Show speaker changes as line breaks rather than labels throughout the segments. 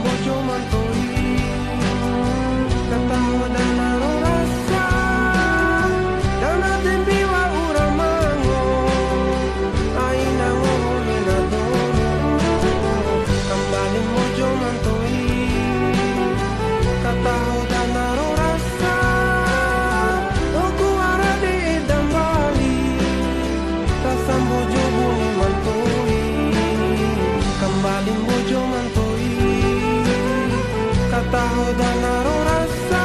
bojo mantoi kataho dana rasa dana tembi wa uramango aina ngomong nadoro kembali bojo mantoi kataho dana rasa oku arade dambali rasa bojo buni mantoi kembali bojo mantoi kataho dana rasa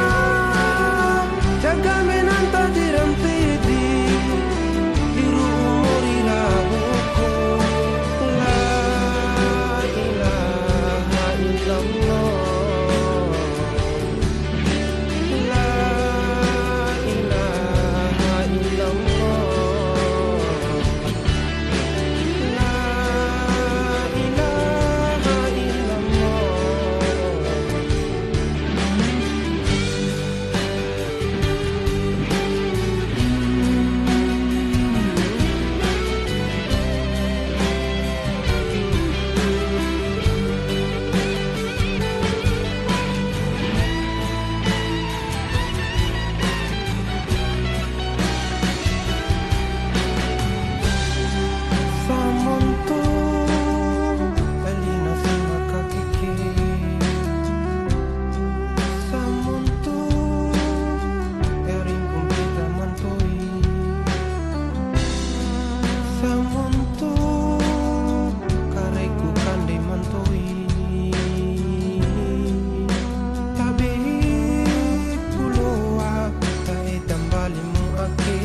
jaga menanta dirantidi diru umuri labuko la ilaha illallah la ilaha illallah la ilaha illallah. Samonto Elina sama kakeke Samonto Erin kumpita mantoi Samonto Kareku kande mantoi Tabe puloa tae tambali mu ake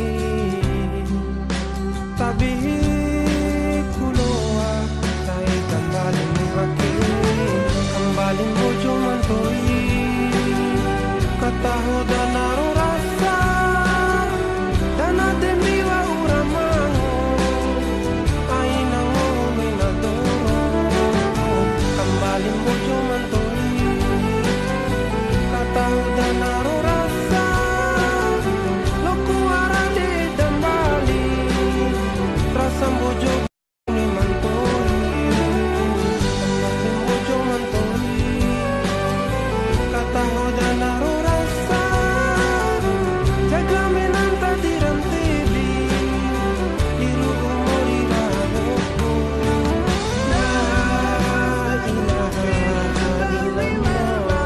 Tabe kuloa tae tambali mu ake kembali bojo mantoi kataho dana rasa dana tembi wa uramango aina ngomong nadoro kembali bojo mantoi kataho dana rasa loku arade dambali rasa bojo buni mantoi kembali bojo mantoi kataho dana rasa jaga menanta dirantidi diru umuri labuko la ilaha illallah la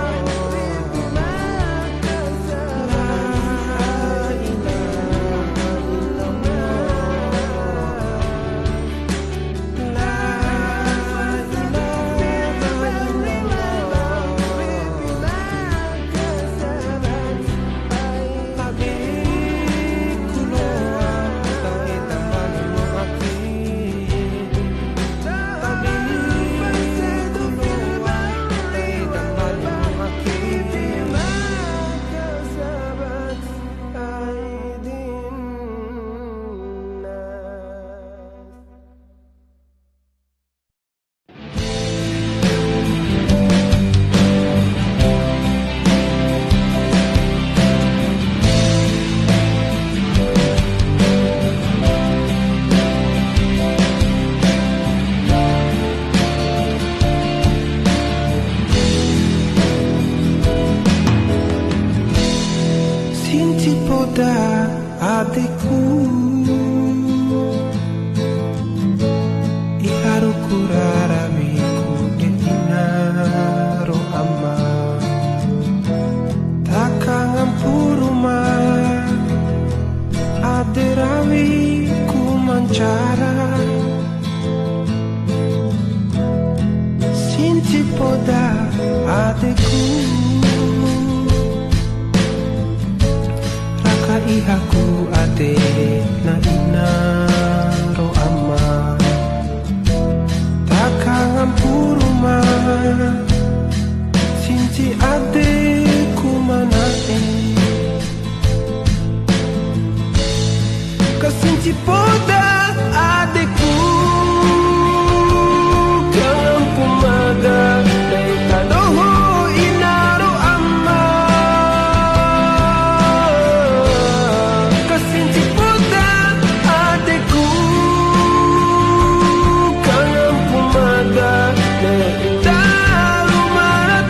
Sinti poda adikku Iharu kurarawiku de inaro amma Takang puruma aderawiku mancara Sinti poda adikku ihaku ade na inaro amma takang puruma sinci ade kumanae kasinci poda adeku kampu maga deka doho inaro amma kasinci poda adeku kampu maga deka rumah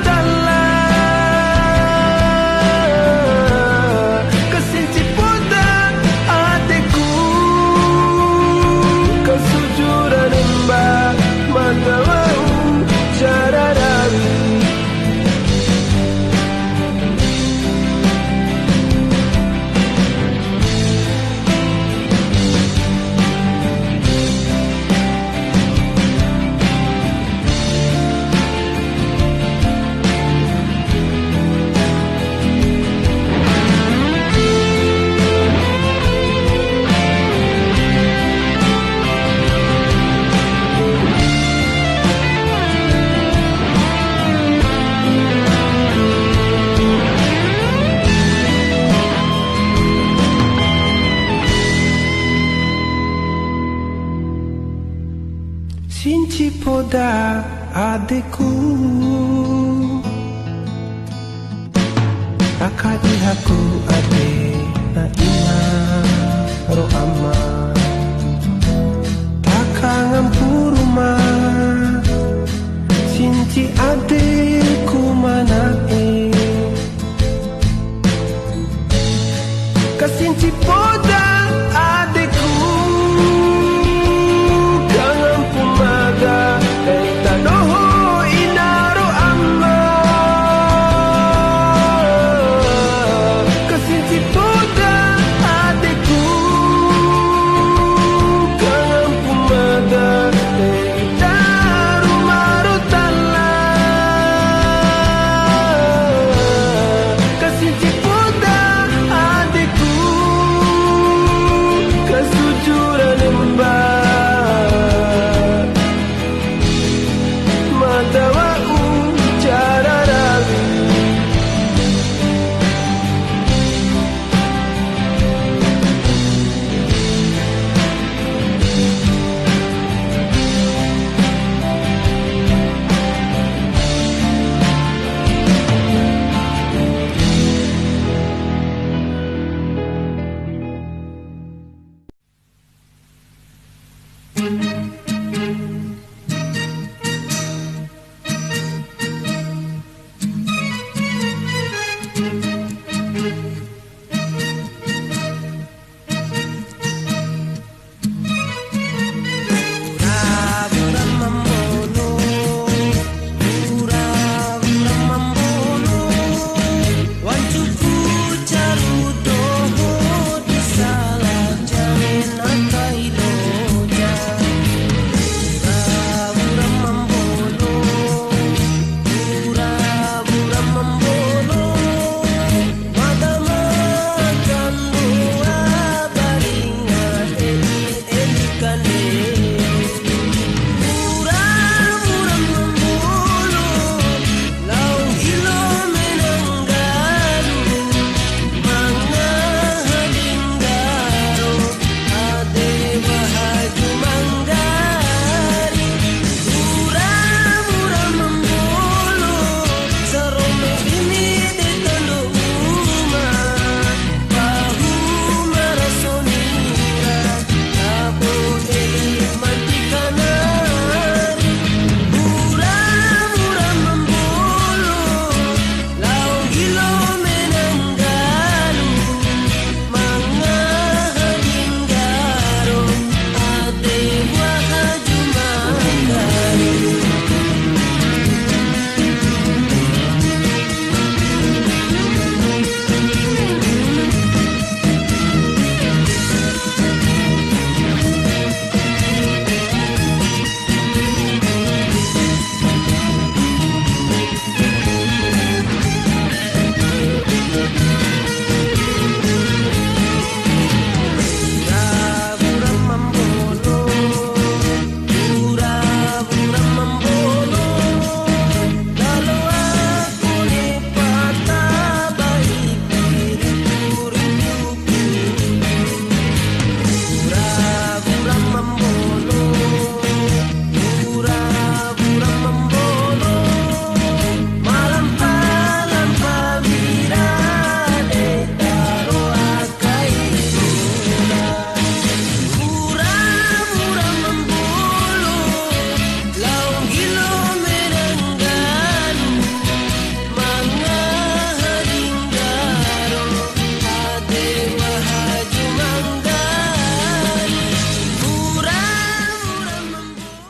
da adikku, kakak ihaku ade na ima ro ama takang ampuruma cinci ade